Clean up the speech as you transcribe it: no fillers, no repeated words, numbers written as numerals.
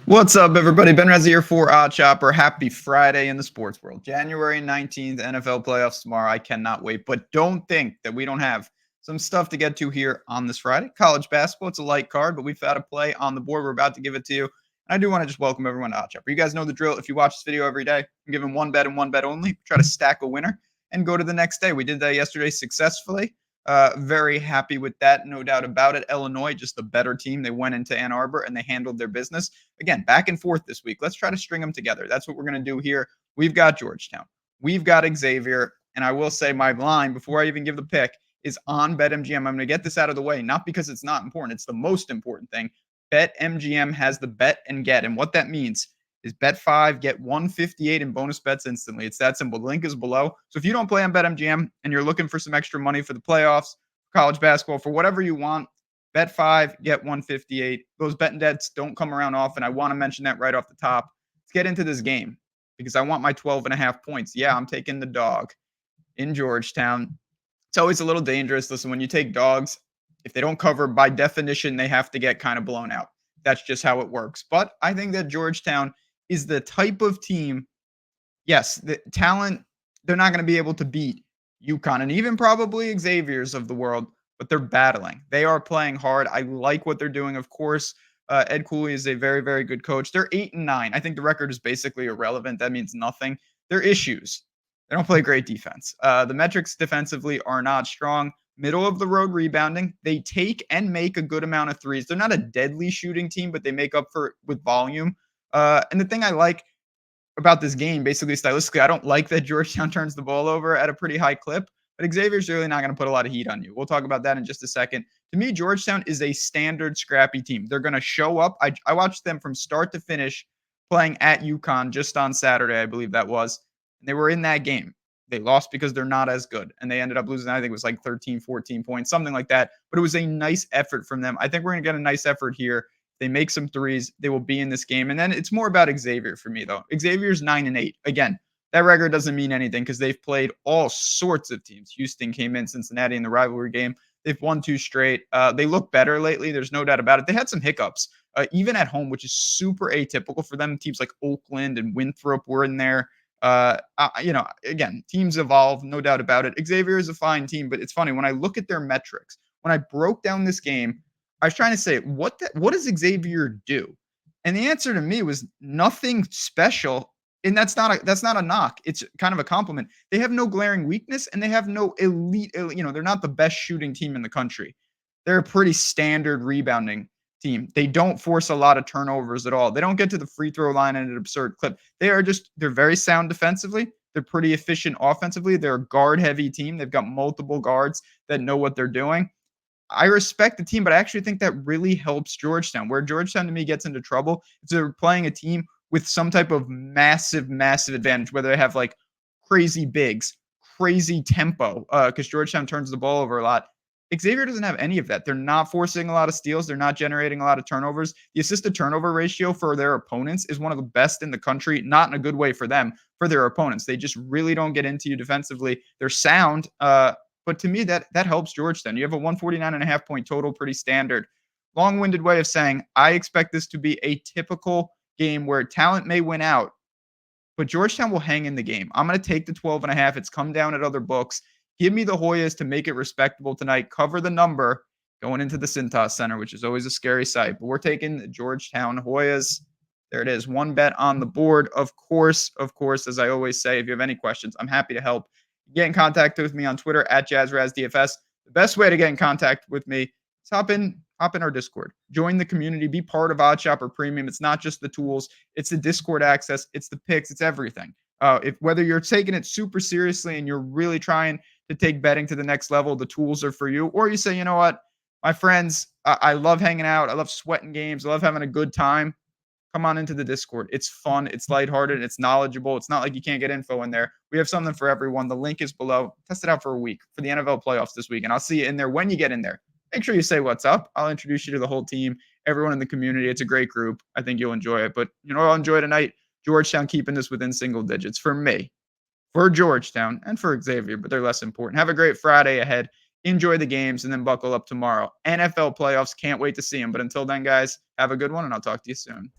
What's up, everybody? Ben Reza here for Odd Chopper. Happy Friday in the sports world. January 19th, NFL playoffs tomorrow. I cannot wait. But don't think that we don't have some stuff to get to here on this Friday. College basketball, it's a light card, but we've had a play on the board. We're about to give it to you. And I do want to just welcome everyone to Odd Chopper. You guys know the drill. If you watch this video every day, I'm giving one bet and one bet only. Try to stack a winner and go to the next day. We did that yesterday successfully. Very happy with that, no doubt about it. Illinois, just the better team. They went into Ann Arbor and they handled their business. Again, back and forth this week. Let's try to string them together. That's what we're going to do here. We've got Georgetown. We've got Xavier. And I will say my line before I even give the pick is on BetMGM. I'm going to get this out of the way, not because it's not important. It's the most important thing. BetMGM has the bet and get. And what that means is bet 5, get 158 in bonus bets instantly. It's that simple. The link is below. So if you don't play on BetMGM and you're looking for some extra money for the playoffs, college basketball, for whatever you want, bet 5, get 158. Those bet and debts don't come around often. I want to mention that right off the top. Let's get into this game because I want my 12.5 points. Yeah, I'm taking the dog in Georgetown. It's always a little dangerous. Listen, when you take dogs, if they don't cover, by definition, they have to get kind of blown out. That's just how it works. But I think that Georgetown is the type of team, yes, the talent, they're not going to be able to beat UConn and even probably Xavier's of the world, but they're battling. They are playing hard. I like what they're doing. Of course, Ed Cooley is a very, very good coach. They're 8-9. I think the record is basically irrelevant. That means nothing. Their issues. They don't play great defense. The metrics defensively are not strong. Middle of the road rebounding. They take and make a good amount of threes. They're not a deadly shooting team, but they make up for it with volume. And the thing I like about this game, basically stylistically, I don't like that Georgetown turns the ball over at a pretty high clip, but Xavier's really not going to put a lot of heat on you. We'll talk about that in just a second. To me, Georgetown is a standard scrappy team. They're going to show up. I watched them from start to finish playing at UConn just on Saturday, I believe that was. And they were in that game. They lost because they're not as good. And they ended up losing, I think it was like 13, 14 points, something like that. But it was a nice effort from them. I think we're going to get a nice effort here. They make some threes. They will be in this game. And then it's more about Xavier for me, though. Xavier's 9-8. Again, that record doesn't mean anything because they've played all sorts of teams. Houston came in, Cincinnati in the rivalry game. They've won 2 straight. They look better lately. There's no doubt about it. They had some hiccups, even at home, which is super atypical for them. Teams like Oakland and Winthrop were in there. Again, teams evolve, no doubt about it. Xavier is a fine team, but it's funny when I look at their metrics. When I broke down this game, I was trying to say, what does Xavier do? And the answer to me was nothing special. And that's not a knock. It's kind of a compliment. They have no glaring weakness and they have no elite, they're not the best shooting team in the country. They're a pretty standard rebounding team. They don't force a lot of turnovers at all. They don't get to the free throw line at an absurd clip. They're very sound defensively. They're pretty efficient offensively. They're a guard heavy team. They've got multiple guards that know what they're doing. I respect the team, but I actually think that really helps Georgetown. Where Georgetown to me gets into trouble is they're playing a team with some type of massive, massive advantage, whether they have like crazy bigs, crazy tempo, because Georgetown turns the ball over a lot. Xavier doesn't have any of that. They're not forcing a lot of steals. They're not generating a lot of turnovers. The assist to turnover ratio for their opponents is one of the best in the country, not in a good way for them, for their opponents. They just really don't get into you defensively. They're sound, but to me, that helps Georgetown. You have a 149.5 point total, pretty standard. Long-winded way of saying I expect this to be a typical game where talent may win out, but Georgetown will hang in the game. I'm going to take the 12.5. It's come down at other books. Give me the Hoyas to make it respectable tonight. Cover the number going into the Cintas Center, which is always a scary sight. But we're taking the Georgetown Hoyas. There it is. One bet on the board. Of course, as I always say, if you have any questions, I'm happy to help. Get in contact with me on Twitter at JazzRazDFS. The best way to get in contact with me is hop in our Discord. Join the community. Be part of Odd Shopper Premium. It's not just the tools. It's the Discord access. It's the picks. It's everything. Whether you're taking it super seriously and you're really trying to take betting to the next level, the tools are for you. Or you say, you know what, my friends, I love hanging out. I love sweating games. I love having a good time. Come on into the Discord. It's fun. It's lighthearted. It's knowledgeable. It's not like you can't get info in there. We have something for everyone. The link is below. Test it out for a week for the NFL playoffs this week. And I'll see you in there when you get in there. Make sure you say what's up. I'll introduce you to the whole team, everyone in the community. It's a great group. I think you'll enjoy it. But you know what I'll enjoy tonight? Georgetown keeping this within single digits for me, for Georgetown, and for Xavier, but they're less important. Have a great Friday ahead. Enjoy the games and then buckle up tomorrow. NFL playoffs. Can't wait to see them. But until then, guys, have a good one, and I'll talk to you soon.